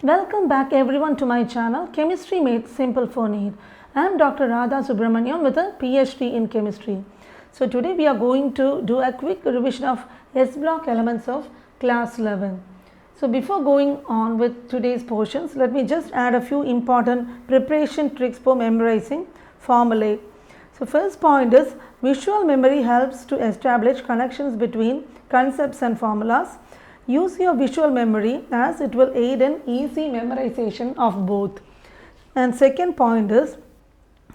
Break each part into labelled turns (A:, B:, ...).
A: Welcome back everyone to my channel Chemistry Made Simple for NEET. I am Dr. Radha Subramaniam with a PhD in Chemistry. So today we are going to do a quick revision of s-block elements of class 11. So before going on with today's portions, let me just add a few important preparation tricks for memorizing formulae. So first point is visual memory helps to establish connections between concepts and formulas. Use your visual memory as it will aid in easy memorization of both. And second point is,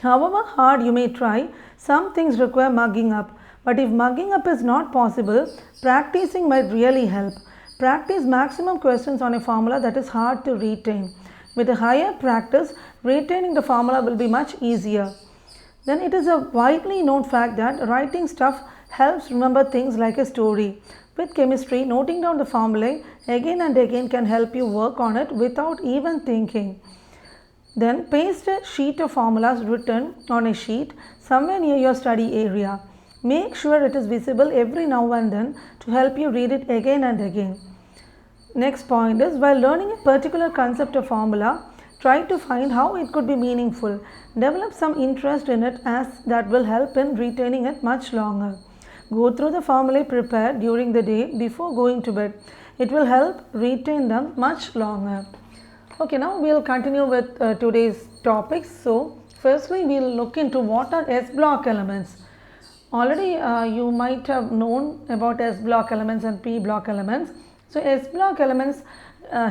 A: however hard you may try, some things require mugging up. But if mugging up is not possible, practicing might really help. Practice maximum questions on a formula that is hard to retain. With a higher practice, retaining the formula will be much easier. Then it is a widely known fact that writing stuff helps remember things like a story. With chemistry, noting down the formulae again and again can help you work on it without even thinking. Then paste a sheet of formulas written on a sheet somewhere near your study area. Make sure it is visible every now and then to help you read it again and again. Next point is, while learning a particular concept or formula, try to find how it could be meaningful. Develop some interest in it as that will help in retaining it much longer. Go through the formulae prepared during the day before going to bed. It will help retain them much longer. Okay, now we will continue with today's topics. So, firstly we will look into what are s-block elements. Already you might have known about s-block elements and p-block elements. So, s-block elements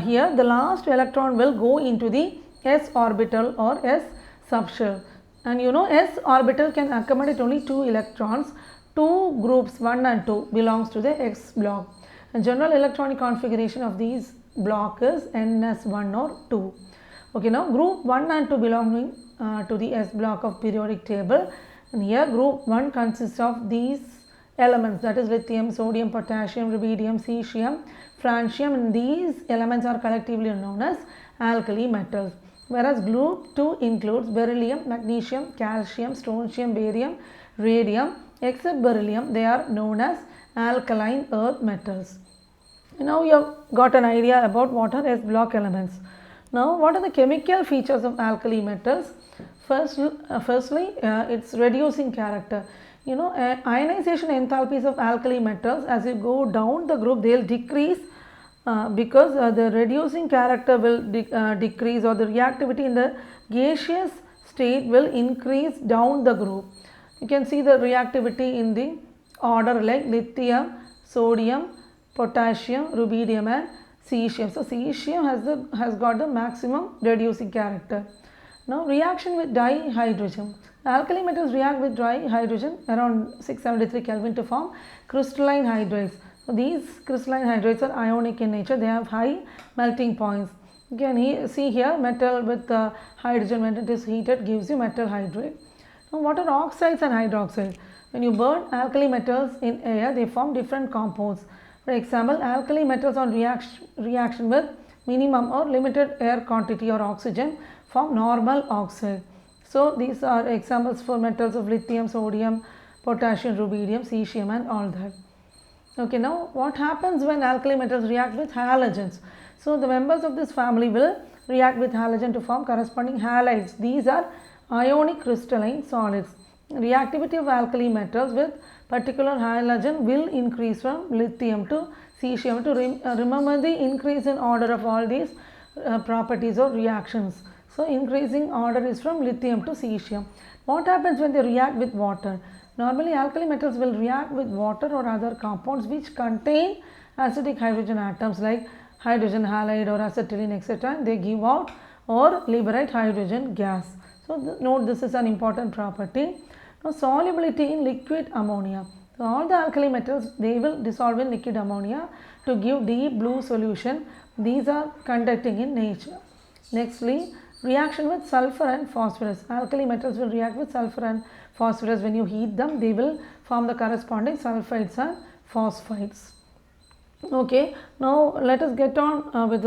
A: here the last electron will go into the s-orbital or s-subshell. And you know s-orbital can accommodate only 2 electrons. 2 groups 1 and 2 belongs to the s block. And general electronic configuration of these block is ns1 or 2. Okay, now group 1 and 2 belonging to the s block of periodic table, and here group 1 consists of these elements, that is lithium, sodium, potassium, rubidium, cesium, francium, and these elements are collectively known as alkali metals. Whereas group 2 includes beryllium, magnesium, calcium, strontium, barium, radium. Except beryllium, they are known as alkaline earth metals. Now you have got an idea about what are s-block elements. Now what are the chemical features of alkali metals? Firstly, its reducing character. You know, ionization enthalpies of alkali metals, as you go down the group, they will decrease because the reducing character will decrease, or the reactivity in the gaseous state will increase down the group. You can see the reactivity in the order like lithium, sodium, potassium, rubidium and cesium. So, cesium has got the maximum reducing character. Now, reaction with dihydrogen. The alkali metals react with dihydrogen around 673 Kelvin to form crystalline hydrates. So, these crystalline hydrates are ionic in nature. They have high melting points. You can see here metal with hydrogen when it is heated gives you metal hydrate. Now, what are oxides and hydroxides? When you burn alkali metals in air, they form different compounds. For example, alkali metals on reaction with minimum or limited air quantity or oxygen form normal oxide. So, these are examples for metals of lithium, sodium, potassium, rubidium, cesium and all that. Okay, now what happens when alkali metals react with halogens? So, the members of this family will react with halogen to form corresponding halides. These are ionic crystalline solids. Reactivity of alkali metals with particular halogen will increase from lithium to cesium. To remember the increase in order of all these properties or reactions. So, increasing order is from lithium to cesium. What happens when they react with water? Normally, alkali metals will react with water or other compounds which contain acidic hydrogen atoms like hydrogen halide or acetylene, etc. They give out or liberate hydrogen gas. So, note this is an important property. Now, solubility in liquid ammonia. So, all the alkali metals, they will dissolve in liquid ammonia to give deep blue solution. These are conducting in nature. Nextly, reaction with sulfur and phosphorus. Alkali metals will react with sulfur and phosphorus. When you heat them, they will form the corresponding sulfides and phosphides. Okay, now let us get on with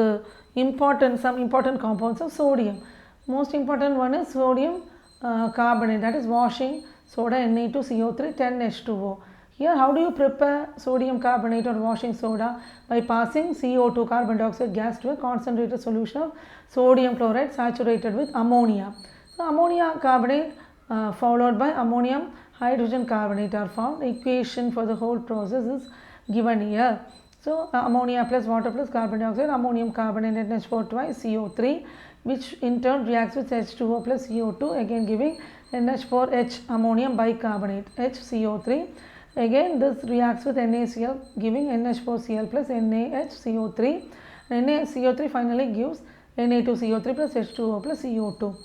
A: some important compounds of sodium. Most important one is sodium carbonate, that is washing soda Na2CO3 10H2O. Here, how do you prepare sodium carbonate or washing soda? By passing CO2 carbon dioxide gas to a concentrated solution of sodium chloride saturated with ammonia. So, ammonia carbonate followed by ammonium hydrogen carbonate are formed. The equation for the whole process is given here. So, ammonia plus water plus carbon dioxide, ammonium carbonate NH4 twice CO3, which in turn reacts with H2O plus CO2, again giving NH4H ammonium bicarbonate HCO3. Again this reacts with NaCl giving NH4Cl plus NaHCO3. NaCO3 finally gives Na2CO3 plus H2O plus CO2.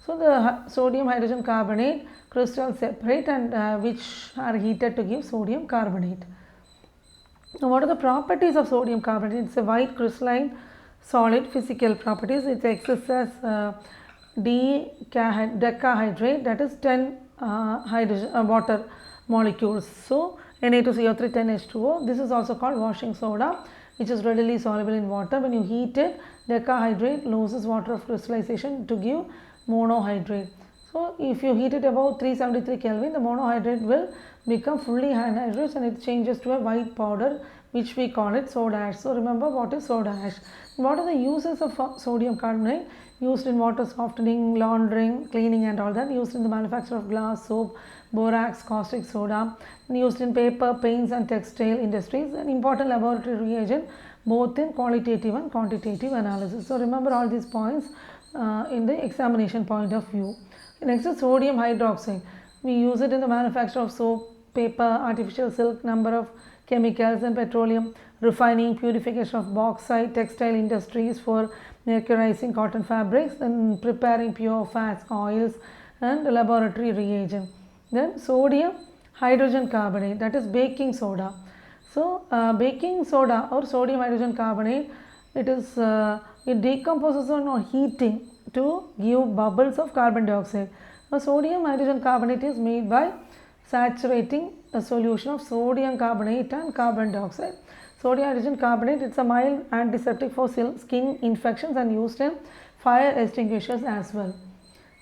A: So, the sodium hydrogen carbonate crystals separate and which are heated to give sodium carbonate. Now, what are the properties of sodium carbonate? It is a white crystalline solid. Physical properties, it exists as decahydrate, that is 10 water molecules. So, Na2CO3 10H2O. This is also called washing soda, which is readily soluble in water. When you heat it, decahydrate loses water of crystallization to give monohydrate. So, if you heat it above 373 Kelvin, the monohydrate will become fully anhydrous and it changes to a white powder, which we call it soda ash. So, remember what is soda ash. What are the uses of sodium carbonate? Used in water softening, laundering, cleaning and all that. Used in the manufacture of glass, soap, borax, caustic soda. Used in paper, paints and textile industries. An important laboratory reagent both in qualitative and quantitative analysis. So, remember all these points in the examination point of view. Next is sodium hydroxide. We use it in the manufacture of soap, paper, artificial silk, number of chemicals and petroleum, refining, purification of bauxite, textile industries for mercurizing cotton fabrics and preparing pure fats, oils and laboratory reagent. Then sodium hydrogen carbonate, that is baking soda. So, baking soda or sodium hydrogen carbonate, it decomposes on heating to give bubbles of carbon dioxide. Now, sodium hydrogen carbonate is made by saturating a solution of sodium carbonate and carbon dioxide. Sodium hydrogen carbonate, it is a mild antiseptic for skin infections and used in fire extinguishers as well.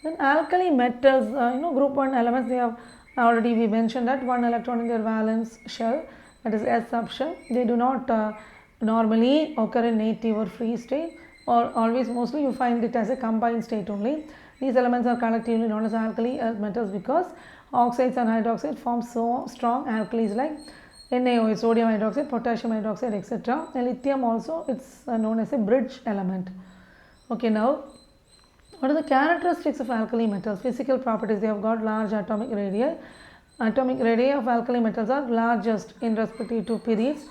A: Then alkali metals, group 1 elements, they have already we mentioned that one electron in their valence shell, that is S subshell. They do not normally occur in native or free state, or always mostly you find it as a combined state only. These elements are collectively known as alkali metals because oxides and hydroxides form so strong alkalis like NaOH, sodium hydroxide, potassium hydroxide, etc. And lithium also, it's known as a bridge element. Okay, now what are the characteristics of alkali metals? Physical properties, they have got large atomic radii. Atomic radii of alkali metals are largest in respective to periods.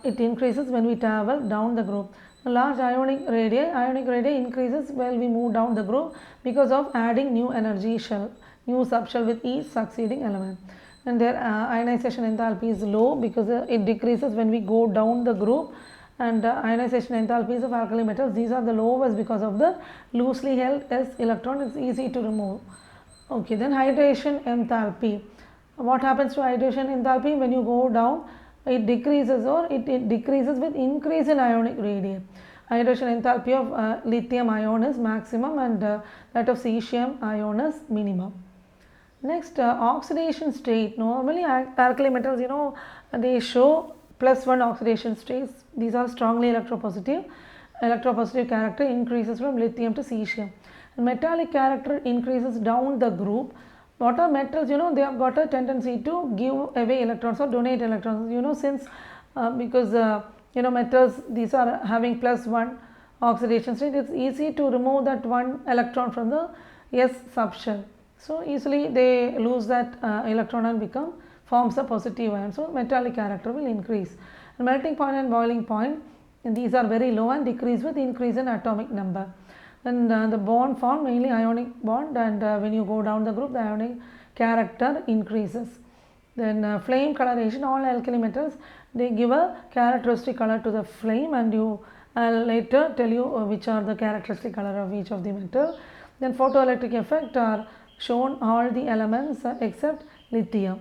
A: It increases when we travel down the group. The large ionic radii increases when we move down the group because of adding new energy shell, new subshell with each succeeding element. And their ionization enthalpy is low because it decreases when we go down the group. And ionization enthalpies of alkali metals, these are the lowest because of the loosely held s electron. It's easy to remove. Okay, then hydration enthalpy. What happens to hydration enthalpy? When you go down, it decreases or it decreases with increase in ionic radii. Hydration enthalpy of lithium ion is maximum and that of cesium ion is minimum. Next, oxidation state. Normally alkali metals, they show +1 oxidation states. These are strongly electropositive. Electropositive character increases from lithium to cesium. And metallic character increases down the group. What are metals? They have got a tendency to give away electrons or donate electrons. Since because metals, these are having +1 oxidation state, it's easy to remove that one electron from the S subshell. So, easily they lose that electron and forms a positive ion. So, metallic character will increase. And melting point and boiling point, and these are very low and decrease with increase in atomic number. And the bond form mainly ionic bond, and when you go down the group, the ionic character increases. Then flame coloration, all alkali metals, they give a characteristic color to the flame, and I'll later tell you which are the characteristic color of each of the metal. Then photoelectric effect are shown all the elements except lithium.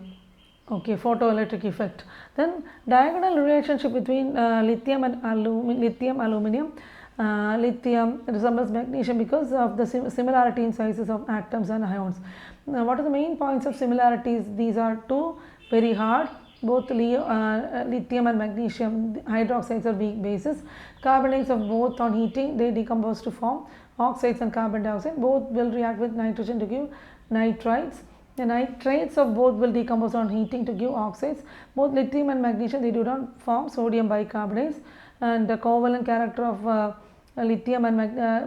A: Okay, photoelectric effect. Then diagonal relationship between lithium and aluminum. Lithium resembles magnesium because of the similarity in sizes of atoms and ions. Now, what are the main points of similarities? These are two very hard both lithium and magnesium hydroxides are weak bases. Carbonates of both on heating they decompose to form oxides and carbon dioxide. Both will react with nitrogen to give nitrides. The nitrates of both will decompose on heating to give oxides. Both lithium and magnesium they do not form sodium bicarbonates, and the covalent character of lithium and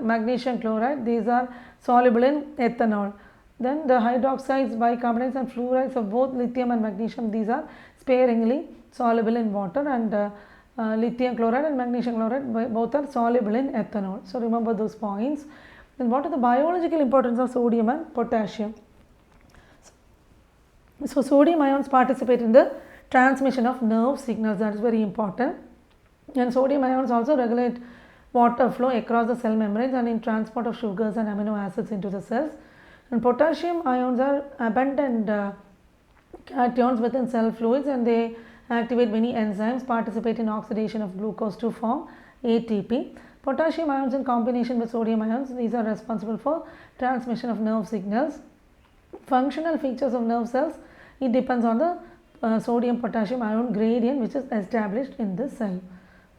A: magnesium chloride, these are soluble in ethanol. Then the hydroxides, bicarbonates and fluorides of both lithium and magnesium, these are sparingly soluble in water, and lithium chloride and magnesium chloride both are soluble in ethanol. So remember those points. Then what are the biological importance of sodium and potassium? So sodium ions participate in the transmission of nerve signals, that is very important. And sodium ions also regulate water flow across the cell membranes and in transport of sugars and amino acids into the cells. And potassium ions are abundant cations within cell fluids, and they activate many enzymes, participate in oxidation of glucose to form ATP. Potassium ions in combination with sodium ions, these are responsible for transmission of nerve signals. Functional features of nerve cells, it depends on the sodium potassium ion gradient which is established in the cell.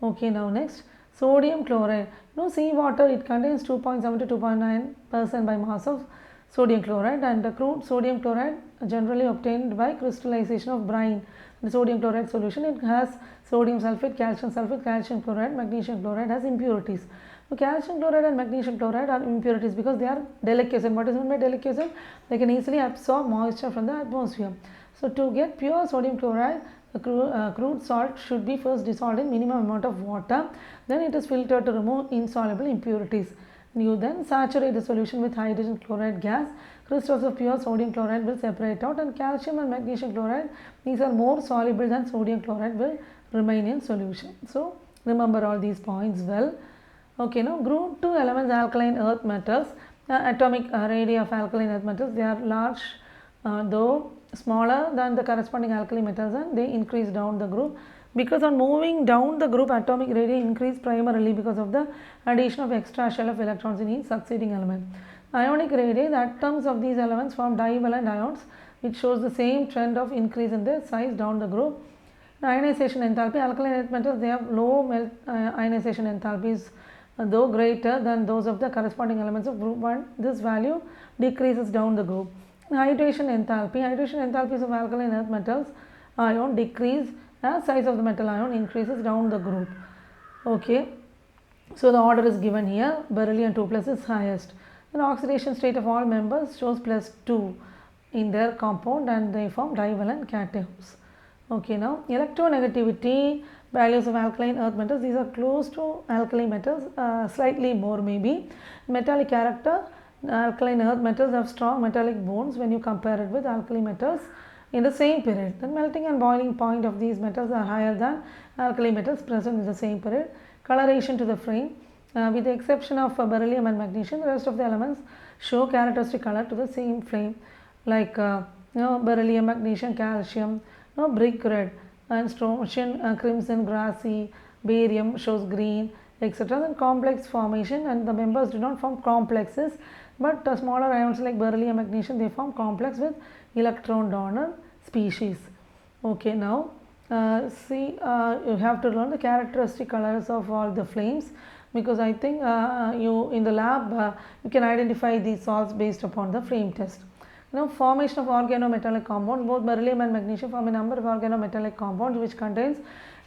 A: Okay, now next, sodium chloride. Seawater, it contains 2.7 to 2.9% by mass of sodium chloride, and the crude sodium chloride generally obtained by crystallization of brine. The sodium chloride solution, it has sodium sulfate, calcium chloride, magnesium chloride has impurities. So calcium chloride and magnesium chloride are impurities because they are deliquescent. What is meant by deliquescent? They can easily absorb moisture from the atmosphere. So to get pure sodium chloride, the crude salt should be first dissolved in minimum amount of water, then it is filtered to remove insoluble impurities. You then saturate the solution with hydrogen chloride gas. Crystals of pure sodium chloride will separate out, and calcium and magnesium chloride, these are more soluble than sodium chloride, will remain in solution. So remember all these points well. Okay, now group 2 elements, alkaline earth metals. Atomic radii of alkaline earth metals, they are large though smaller than the corresponding alkali metals, and they increase down the group. Because on moving down the group, atomic radii increase primarily because of the addition of extra shell of electrons in each succeeding element. Ionic radii, the atoms of these elements form divalent ions, which shows the same trend of increase in their size down the group. Ionization enthalpy, alkaline earth metals, they have low ionization enthalpies, though greater than those of the corresponding elements of group 1. This value decreases down the group. Hydration enthalpies of alkaline earth metals ion decrease as size of the metal ion increases down the group. Okay, so the order is given here. Beryllium 2+ is highest. The oxidation state of all members shows +2 in their compound, and they form divalent cations. Okay, now electronegativity values of alkaline earth metals, these are close to alkali metals, slightly more maybe. Metallic character, alkaline earth metals have strong metallic bonds when you compare it with alkali metals in the same period. The melting and boiling point of these metals are higher than alkali metals present in the same period. Coloration to the frame, with the exception of beryllium and magnesium, the rest of the elements show characteristic color to the same flame, like beryllium, magnesium, calcium, brick red, and strontium, crimson, grassy, barium shows green, etc. Then complex formation, and the members do not form complexes, but smaller ions like beryllium, magnesium, they form complex with electron donor species. Okay, now see, you have to learn the characteristic colors of all the flames, because I think you in the lab you can identify these salts based upon the flame test. Now formation of organometallic compounds, both beryllium and magnesium form a number of organometallic compounds which contains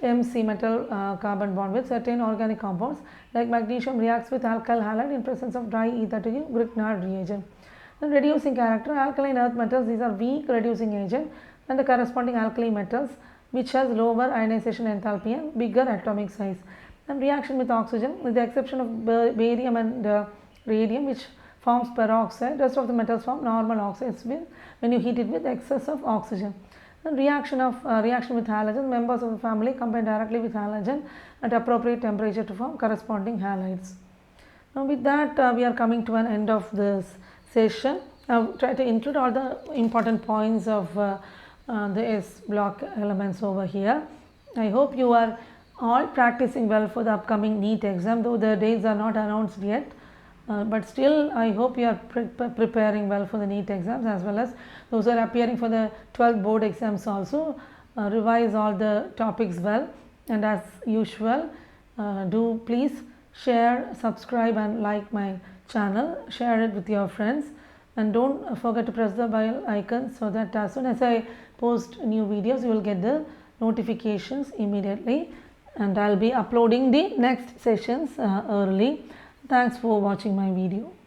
A: MC metal carbon bond with certain organic compounds, like magnesium reacts with alkyl halide in presence of dry ether to give Grignard reagent. Then reducing character, alkaline earth metals, these are weak reducing agent, and the corresponding alkali metals which has lower ionization enthalpy and bigger atomic size. And reaction with oxygen, with the exception of barium and radium, which forms peroxide, rest of the metals form normal oxides when you heat it with excess of oxygen. And reaction with halogen, members of the family combine directly with halogen at appropriate temperature to form corresponding halides. Now with that we are coming to an end of this session. I'll try to include all the important points of the S block elements over here. I hope you are all practicing well for the upcoming NEET exam, though the dates are not announced yet. But still I hope you are preparing well for the NEET exams, as well as those who are appearing for the 12th board exams also. revise all the topics well, and as usual, do please share, subscribe and like my channel, share it with your friends, and don't forget to press the bell icon so that as soon as I post new videos you will get the notifications immediately, and I'll be uploading the next sessions early. Thanks for watching my video.